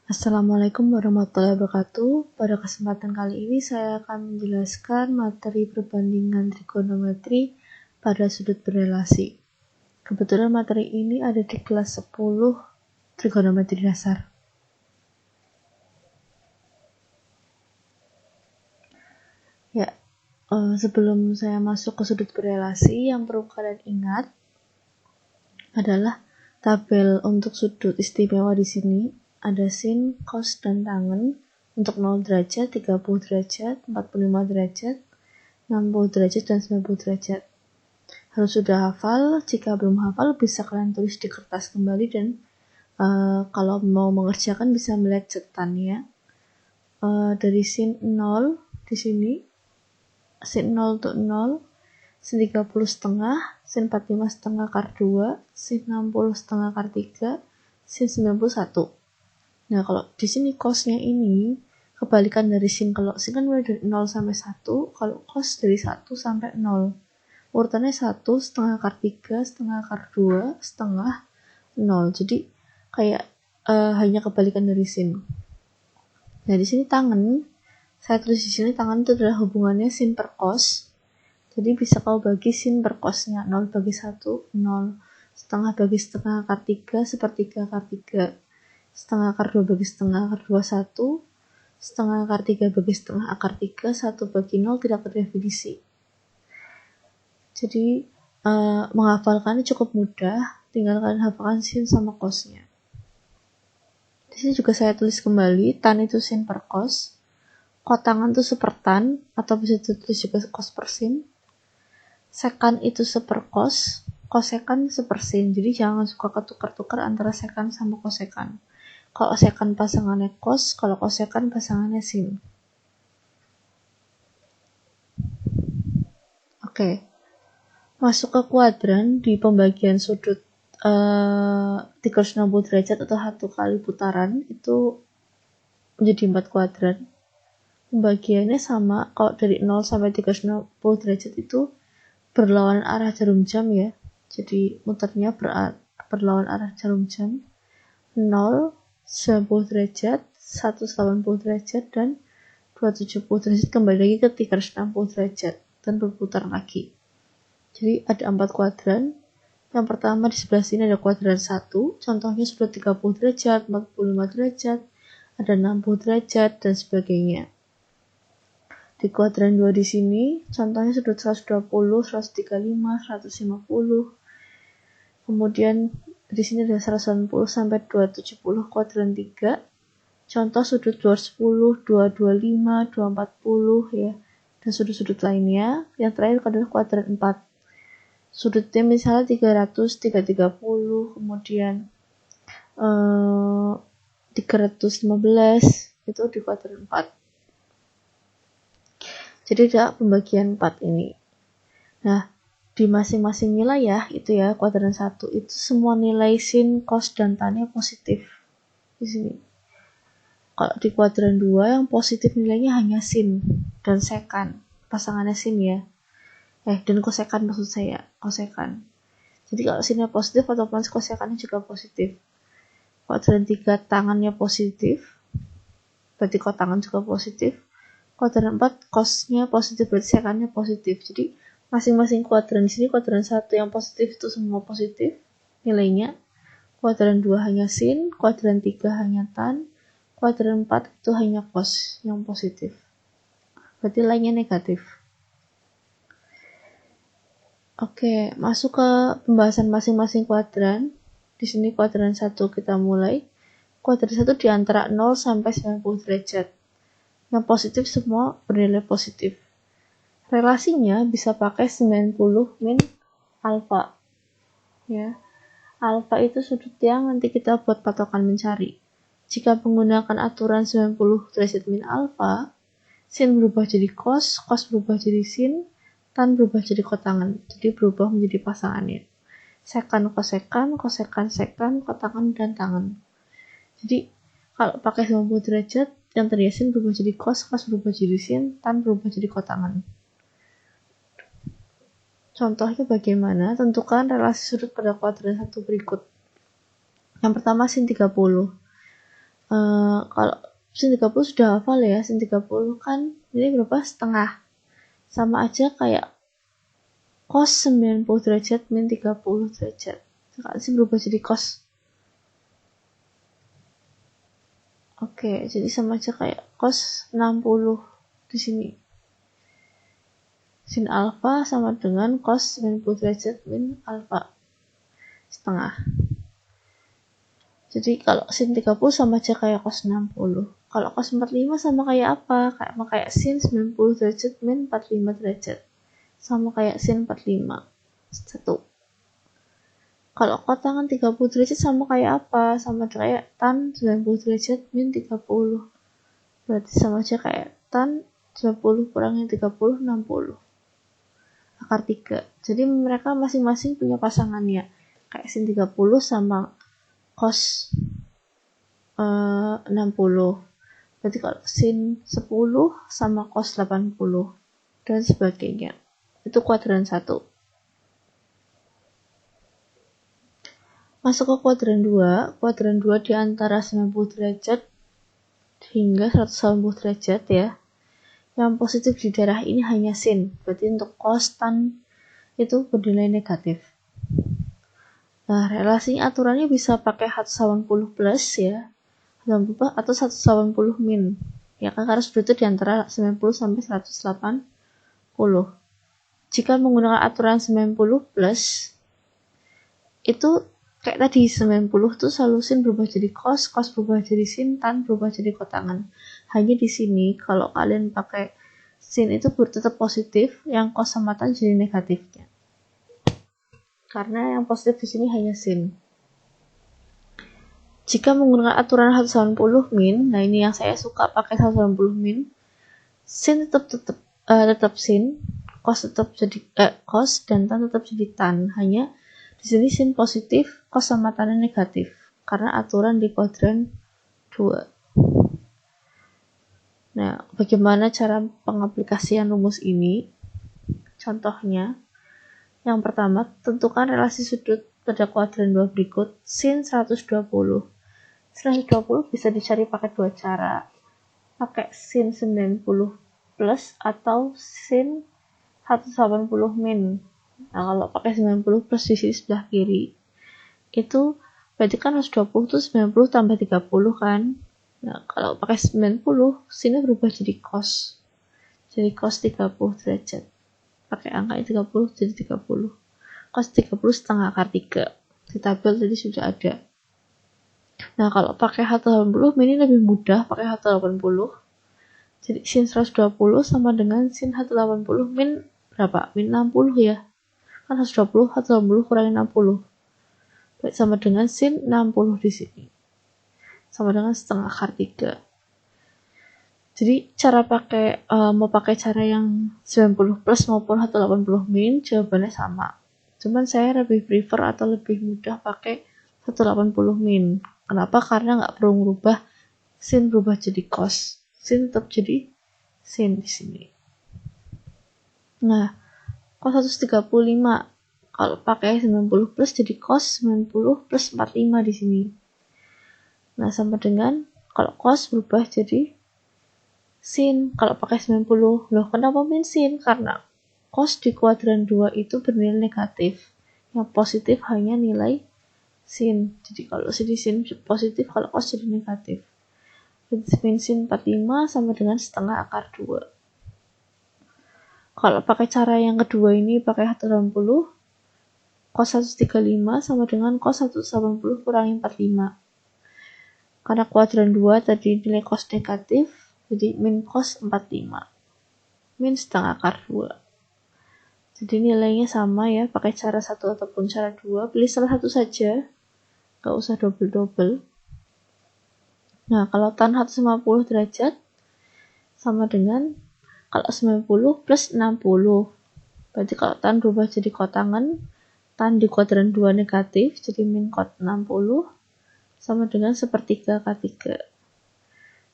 Assalamualaikum warahmatullahi wabarakatuh. Pada kesempatan kali ini saya akan menjelaskan materi perbandingan trigonometri pada sudut berelasi. Kebetulan materi ini ada di kelas 10 trigonometri dasar. Ya, sebelum saya masuk ke sudut berelasi, yang perlu kalian ingat adalah tabel untuk sudut istimewa di sini. Ada sin, cos, dan tangen untuk 0 derajat, 30 derajat, 45 derajat, 60 derajat, dan 90 derajat. Harus sudah hafal. Jika belum hafal, bisa kalian tulis di kertas kembali dan kalau mau mengerjakan bisa melihat cetannya. Dari sin 0 di sini, sin 0 untuk 0, sin 30 setengah, sin 45 setengah akar 2, sin 60 setengah akar 3, sin 91. Nah, kalau di sini cosnya ini kebalikan dari sin. Kalau sin kan mulai dari 0 sampai 1, kalau cos dari 1 sampai 0. Urutannya 1, setengah akar 3, setengah akar 2, setengah 0. Jadi kayak hanya kebalikan dari sin. Nah, di sini tangen, saya tulis di sini tangen itu adalah hubungannya sin per cos. Jadi bisa kau bagi sin per cosnya. 0 bagi 1, 0. Setengah bagi setengah akar 3, sepertiga akar 3. Setengah akar 2 bagi setengah akar 2, 1. Setengah akar 3 bagi setengah akar 3, 1 bagi 0 tidak terdefinisi. Jadi menghafalkannya cukup mudah, tinggal kalian hafalkan sin sama cosnya. Di sini juga saya tulis kembali, tan itu sin per cos, kotangan itu sepertan, atau bisa ditulis juga cos per sin. Sekan itu seper cos, kosekan seper sin. Jadi jangan suka ketukar-tukar antara sekan sama kosekan. Kalau sekan pasangannya cos, kalau kosekan pasangannya sin. Oke. Masuk ke kuadran di pembagian sudut 360 derajat atau 1 kali putaran itu menjadi 4 kuadran. Pembagiannya sama, kalau dari 0 sampai 360 derajat itu berlawanan arah jarum jam ya. Jadi muternya berlawanan arah jarum jam. 0, 90 derajat, 180 derajat, dan 270 derajat kembali lagi ke 360 derajat dan berputar lagi. Jadi ada 4 kuadran. Yang pertama di sebelah sini ada kuadran 1, contohnya sudut 30 derajat, 45 derajat, ada 60 derajat, dan sebagainya. Di kuadran 2 di sini, contohnya sudut 120, 135, 150. Kemudian di sini ada 180 sampai 270 kuadran 3. Contoh sudut 210, 225, 240 ya. Dan sudut-sudut lainnya. Yang terakhir adalah kuadran 4. Sudutnya misalnya 300, 330, kemudian 315 itu di kuadran 4. Jadi ada pembagian 4 ini. Nah, di masing-masing wilayah itu ya, kuadran 1 itu semua nilai sin, cos, dan tan-nya positif. Di sini. Kalau di kuadran 2 yang positif nilainya hanya sin dan sekan. Pasangannya sin ya. Dan kosekan maksud saya, kosekan. Jadi kalau sinnya positif, otomatis kosekannya juga positif. Kuadran 3 tangannya positif, berarti kotangan juga positif. Kuadran 4 cosnya positif, berarti sekannya positif. Jadi masing-masing kuadran di sini, kuadran 1 yang positif itu semua positif nilainya. Kuadran 2 hanya sin, kuadran 3 hanya tan, kuadran 4 itu hanya cos yang positif. Berarti lainnya negatif. Oke, masuk ke pembahasan masing-masing kuadran. Di sini kuadran 1 kita mulai. Kuadran 1 di antara 0 sampai 90 derajat. Yang positif semua bernilai positif. Relasinya bisa pakai 90 min alfa. Ya. Alfa itu sudut yang nanti kita buat patokan mencari. Jika menggunakan aturan 90 derajat min alfa, sin berubah jadi cos, cos berubah jadi sin, tan berubah jadi kotangan. Jadi berubah menjadi pasangannya. Sekan, kosekan, kosekan, sekan, kotangan, dan tangan. Jadi kalau pakai 90 derajat, yang tadinya sin berubah jadi cos, cos berubah jadi sin, tan berubah jadi kotangan. Contohnya bagaimana? Tentukan relasi sudut pada kuadran 1 berikut. Yang pertama sin 30. Kalau sin 30 sudah hafal ya, sin 30 kan ini berapa? Setengah. Sama aja kayak cos 90 derajat min 30 derajat. Sekarang sin berubah jadi cos. Oke, jadi sama aja kayak cos 60 di sini. Sin alfa sama dengan cos 90 derajat min alfa setengah. Jadi kalau sin 30 sama aja kayak cos 60. Kalau cos 45 sama kayak apa? Kayak sin 90 derajat min 45 derajat. Sama kayak sin 45. 1. Kalau kotangan 30 derajat sama kayak apa? Sama kayak tan 90 derajat min 30. Berarti sama aja kayak tan 90 kurangin 30, 60. Akar 3. Jadi mereka masing-masing punya pasangannya. Kayak sin 30 sama cos 60. Berarti kalau sin 10 sama cos 80 dan sebagainya. Itu kuadran 1. Masuk ke kuadran 2. Kuadran 2 di antara 90 derajat hingga 180 derajat ya. Yang positif di daerah ini hanya sin. Berarti untuk cos tan itu bernilai negatif. Nah, relasi aturannya bisa pakai 180 plus ya, atau 180 min. Ya kan, karena sudut itu di antara 90 sampai 180. Jika menggunakan aturan 90 plus, itu kayak tadi 90 tuh selalu sin berubah jadi cos, cos berubah jadi sin, tan berubah jadi kotangan. Hanya di sini kalau kalian pakai sin itu tetap positif, yang cos sama tan jadi negatifnya. Karena yang positif di sini hanya sin. Jika menggunakan aturan 180 min, nah ini yang saya suka pakai 180 min, sin tetap sin, cos tetap jadi cos dan tan tetap jadi tan. Hanya di sini sin positif, cos sama tan negatif karena aturan di kuadran 2. Nah, bagaimana cara pengaplikasian rumus ini? Contohnya, yang pertama, tentukan relasi sudut pada kuadran 2 berikut. Sin 120. Sin 120 bisa dicari pakai dua cara. Pakai sin 90 plus atau sin 180 min. Nah, kalau pakai 90 plus di sini sebelah kiri, itu berarti kan 120 itu 90 tambah 30 kan. Nah, kalau pakai 90, sinnya berubah jadi cos. Jadi cos 30 derajat. Pakai angka 30 jadi 30. Cos 30 setengah akar 3. Di tabel tadi sudah ada. Nah, kalau pakai 180 ini lebih mudah pakai 180. Jadi sin 120 sama dengan sin 180 min berapa? Min 60 ya. Kan 120 kurangin 60. Baik, sama dengan sin 60 di sini. Sama dengan setengah akar 3. Jadi cara mau pakai cara yang 90 plus maupun 180 min jawabannya sama. Cuman saya lebih prefer atau lebih mudah pakai 180 min. Kenapa? Karena nggak perlu merubah sin berubah jadi cos. Sin tetap jadi sin di sini. Nah, cos 135 kalau pakai 90 plus jadi cos 90 plus 45 di sini. Nah, sama dengan kalau cos berubah jadi sin kalau pakai 90. Loh, kenapa min sin? Karena cos di kuadran 2 itu bernilai negatif. Yang positif hanya nilai sin. Jadi kalau sini sin positif, kalau cos jadi negatif. Jadi min sin 45 sama dengan setengah akar 2. Kalau pakai cara yang kedua ini pakai 180, cos 135 sama dengan cos 180 kurangi 45. Karena kuadran 2 tadi nilai cos negatif, jadi min cos 45. Min setengah akar 2. Jadi nilainya sama ya, pakai cara 1 ataupun cara 2. Pilih salah satu saja, gak usah double-double. Nah, kalau tan 150 derajat sama dengan kalau 90 plus 60. Berarti kalau tan berubah jadi kotangan, tan di kuadran 2 negatif, jadi min kot 60 sama dengan sepertiga akar 3.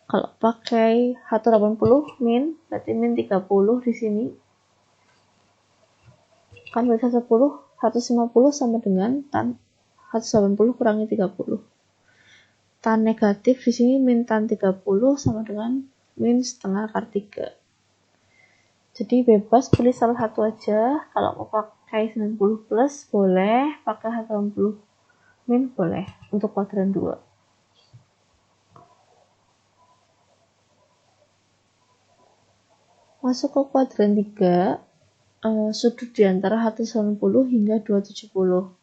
Kalau pakai 180 min, berarti min 30 di sini. Kan berarti 150 sama dengan tan 180 kurangi 30. tan negatif di sini min tan 30 sama dengan min setengah akar 3. Jadi bebas pilih salah satu aja. Kalau mau pakai 90 plus boleh, pakai 80 min boleh untuk kuadran 2. Masuk ke kuadran 3, sudut di antara 190 hingga 270.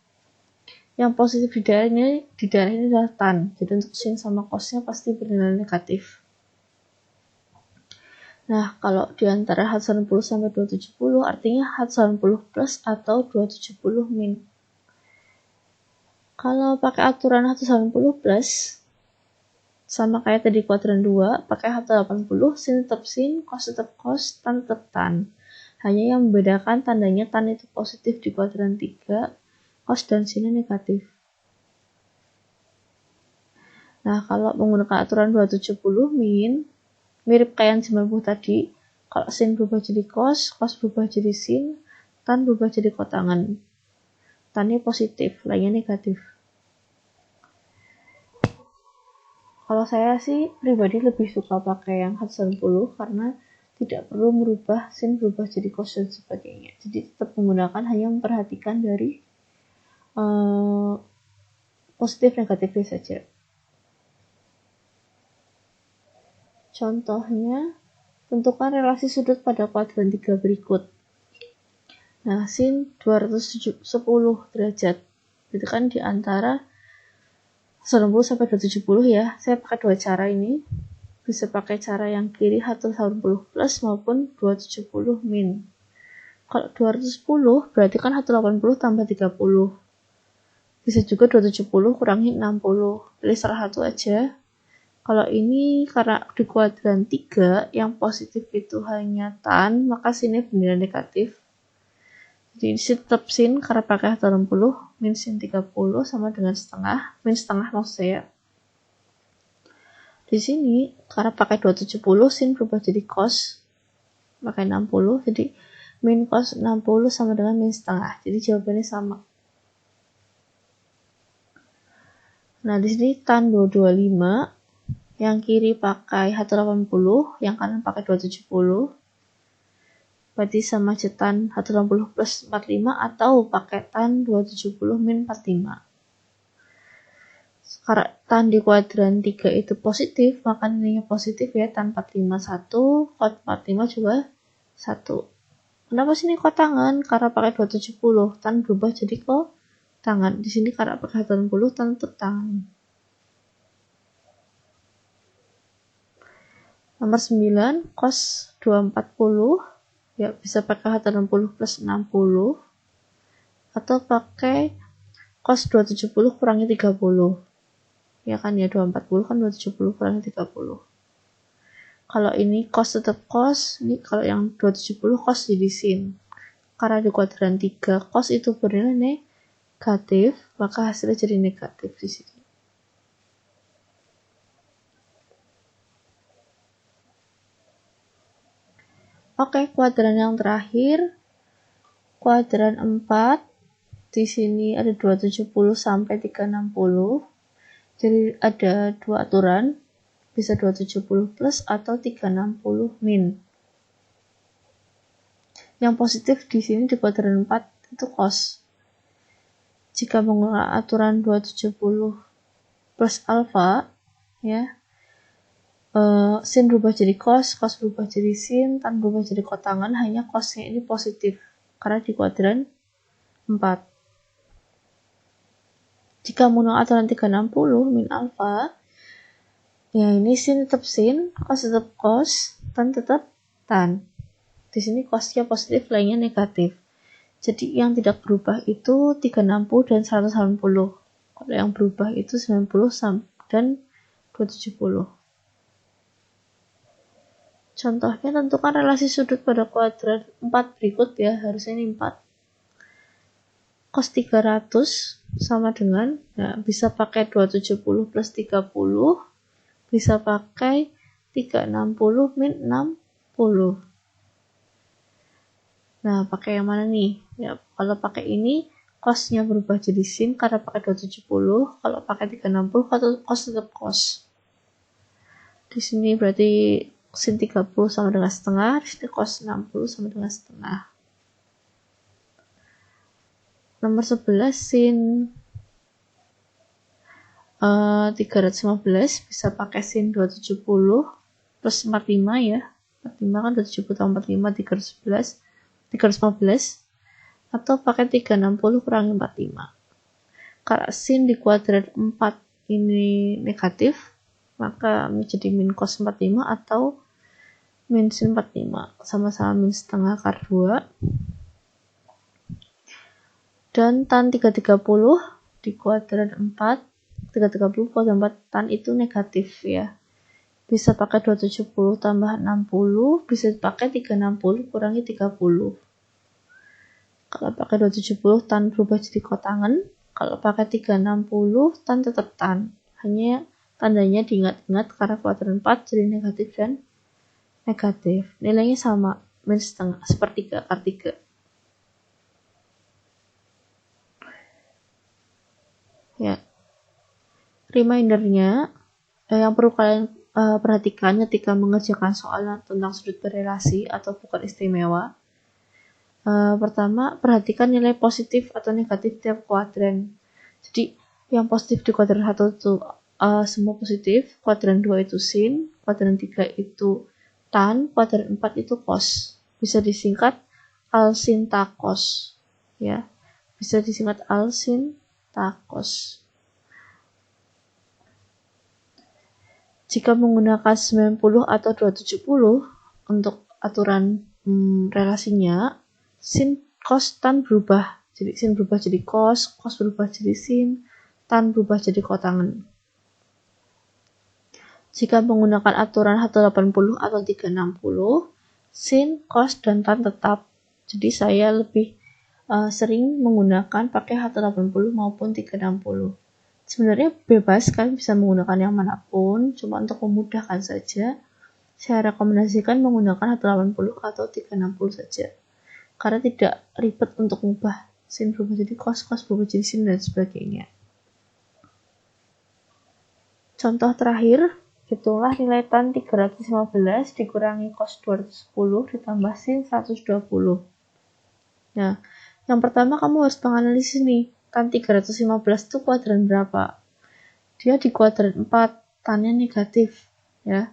Yang positif di daerah ini adalah tan. Jadi untuk sin sama cosnya pasti bernilai negatif. Nah, kalau di antara 190 sampai 270 artinya 190 plus atau 270 min. Kalau pakai aturan 190 plus sama kayak tadi kuadran 2, pakai 180, sin tetap sin, cos tetap cos, tan tetap tan. Hanya yang membedakan tandanya tan itu positif di kuadran 3, cos dan sinnya negatif. Nah, kalau menggunakan aturan 270 min, mirip kayak yang 90 tadi, kalau sin berubah jadi cos berubah jadi sin, tan berubah jadi kotangan. Tannya positif, lainnya negatif. Kalau saya sih pribadi lebih suka pakai yang 190 karena tidak perlu merubah sin berubah jadi cos dan sebagainya. Jadi tetap menggunakan hanya memperhatikan dari positif negatifnya saja. Contohnya, tentukan relasi sudut pada kuadran 3 berikut. Nah, sin 210 derajat. Itu kan di antara 90 sampai 270 ya. Saya pakai dua cara ini. Bisa pakai cara yang kiri 180 plus maupun 270 min. Kalau 210 berarti kan 180 tambah 30. Bisa juga 270 kurangi 60. Pilih salah satu aja. Kalau ini karena di kuadran 3 yang positif itu hanya tan, maka sinnya bernilai negatif. Jadi tetap sin karena pakai 180 min sin 30 sama dengan setengah, min setengah maksud saya. Di sini karena pakai 270 sin berubah jadi cos, pakai 60, jadi min cos 60 sama dengan min setengah. Jadi jawabannya sama. Nah, di sini tan 225, yang kiri pakai 180, yang kanan pakai 270. Berarti sama aja tan 180 plus 45 atau pakai tan 270 min 45. Karena tan di kuadran 3 itu positif, maka nilainya positif ya, tan 45 1, cos 45 juga 1. Kenapa sini kotangan? Karena pakai 270, tan berubah jadi kotangan. Di sini karena pakai 180, tan tetap tangan. Nomor 9, cos 240, ya bisa pakai 180 plus 60, atau pakai cos 270 kurangi 30. Ya kan ya, 240 kan 270 kurangi 30. Kalau ini cos tetap cos, ini kalau yang 270 cos jadi sin. Karena di kuadran 3 cos itu bernilai negatif, maka hasilnya jadi negatif di sini. Oke, kuadran yang terakhir, kuadran 4. Di sini ada 270 sampai 360. Jadi ada dua aturan, bisa 270 plus atau 360 min. Yang positif di sini di kuadran 4 itu cos. Jika menggunakan aturan 270 plus alfa, ya, sin berubah jadi cos berubah jadi sin, tan berubah jadi kotangan, hanya cosnya ini positif karena di kuadran 4. Jika menggunakan aturan 360 min alfa, ya ini sin tetap sin, cos tetap cos, tan tetap tan. Di sini cosnya positif, lainnya negatif. Jadi yang tidak berubah itu 360 dan 180. Kalau yang berubah itu 90 dan 270. Contohnya, tentukan relasi sudut pada kuadran 4 berikut ya, harusnya ini 4. Cos 300 sama dengan, nah, bisa pakai 270 plus 30, bisa pakai 360 min 60. Nah, pakai yang mana nih? Ya, kalau pakai ini, cosnya berubah jadi sin karena pakai 270. Kalau pakai 360 cos tetap cos. Di sini berarti sin 30 sama dengan setengah, di sini cos 60 sama dengan setengah. Nomor 11 sin 315 bisa pakai sin 270 plus 45 ya. 45 kan 270 tambah 45 315 atau pakai 360 kurangi 45. Karena sin di kuadran 4 ini negatif, maka menjadi min cos 45 atau min sin 45, sama-sama min setengah akar 2. Dan tan 330 di kuadran 4, 330 kuadran 4 tan itu negatif ya. Bisa pakai 270 tambah 60, bisa pakai 360 kurangi 30. Kalau pakai 270 tan berubah jadi kotangan, kalau pakai 360 tan tetap tan. Hanya tandanya diingat-ingat karena kuadran 4 jadi negatif dan negatif. Nilainya sama, min setengah, sepertiga akar 3. Ya. Remindernya yang perlu kalian perhatikan ketika mengerjakan soal tentang sudut berelasi atau bukan istimewa. Pertama, perhatikan nilai positif atau negatif tiap kuadran. Jadi, yang positif di kuadran 1 itu semua positif, kuadran 2 itu sin, kuadran 3 itu tan, kuadran 4 itu cos. Bisa disingkat alsin takos. Ya. Bisa disingkat alsin takos. Jika menggunakan 90 atau 270 untuk aturan relasinya, sin cos tan berubah. Jadi sin berubah jadi cos berubah jadi sin, tan berubah jadi kotangan. Jika menggunakan aturan 180 atau 360, sin, cos, dan tan tetap. Jadi saya lebih sering menggunakan pakai 180 maupun 360. Sebenarnya bebas, kalian bisa menggunakan yang manapun, cuma untuk memudahkan saja, saya rekomendasikan menggunakan 180 atau 360 saja. Karena tidak ribet untuk mengubah sin berubah jadi cos berubah jadi sin, dan sebagainya. Contoh terakhir, hitunglah nilai tan 315 dikurangi cos 210 ditambah sin 120. Nah, yang pertama kamu harus menganalisis nih, tan 315 itu kuadran berapa? Dia di kuadran 4, tannya negatif ya.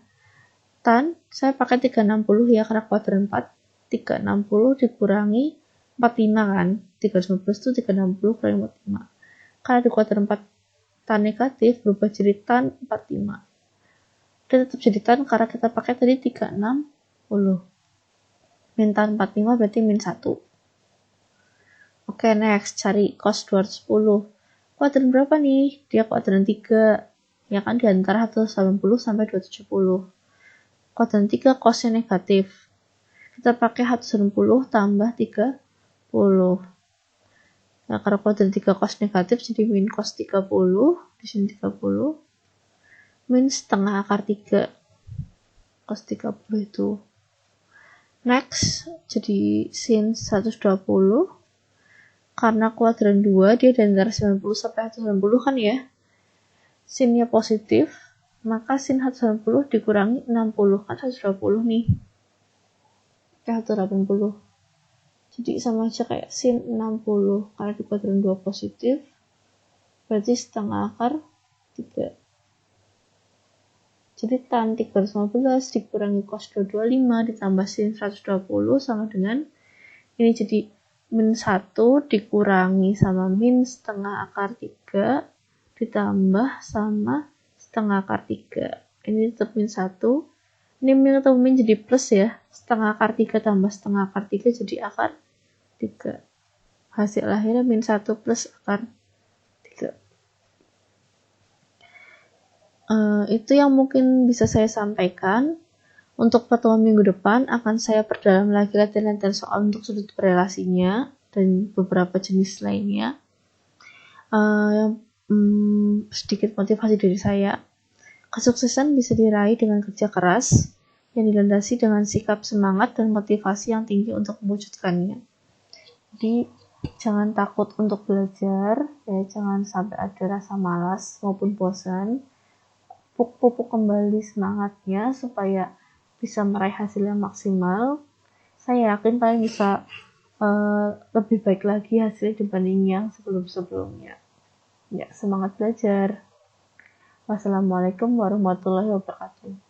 Tan, saya pakai 360 ya, karena kuadran 4, 360 dikurangi 45 kan, 315 itu 360 kurangi 45. Karena di kuadran 4 tan negatif berubah jadi tan 45. Dia tetap jadi tan karena kita pakai tadi 360. Min tan 45 berarti min 1. Oke, next, cari cos 210. Kuadran berapa nih? Dia kuadran 3. Ya kan, di antara 180 sampai 270. Kuadran 3 cosnya negatif. Kita pakai 180 tambah 30. Nah, karena kuadran 3 cos negatif, jadi min cos 30. Di sini 30. Min setengah akar 3. Cos 30 itu. Next, jadi sin 120. Karena kuadran 2, dia dari antara 90 sampai 190 kan ya. Sinnya positif, maka sin 190 dikurangi 60. Kan 120 nih. Kayak 180. Jadi sama aja kayak sin 60. Karena di kuadran 2 positif, berarti setengah akar 3. Jadi tan 315 dikurangi cos 225 ditambah sin 120 sama dengan ini, jadi min 1 dikurangi sama min setengah akar 3 ditambah sama setengah akar 3. Ini tetap min 1. Ini min atau min jadi plus ya. Setengah akar 3 tambah setengah akar 3 jadi akar 3. Hasil akhirnya min 1 plus akar 3. Itu yang mungkin bisa saya sampaikan. Untuk pertemuan minggu depan akan saya perdalam lagi latihan-latihan soal untuk sudut berelasinya dan beberapa jenis lainnya. Sedikit motivasi dari saya. Kesuksesan bisa diraih dengan kerja keras yang dilandasi dengan sikap semangat dan motivasi yang tinggi untuk mewujudkannya. Jadi Jangan takut untuk belajar, ya jangan sampai ada rasa malas maupun bosan. Pupuk kembali semangatnya supaya bisa meraih hasil yang maksimal. Saya yakin kalian bisa lebih baik lagi hasilnya dibanding yang sebelum-sebelumnya. Ya, semangat belajar. Wassalamualaikum warahmatullahi wabarakatuh.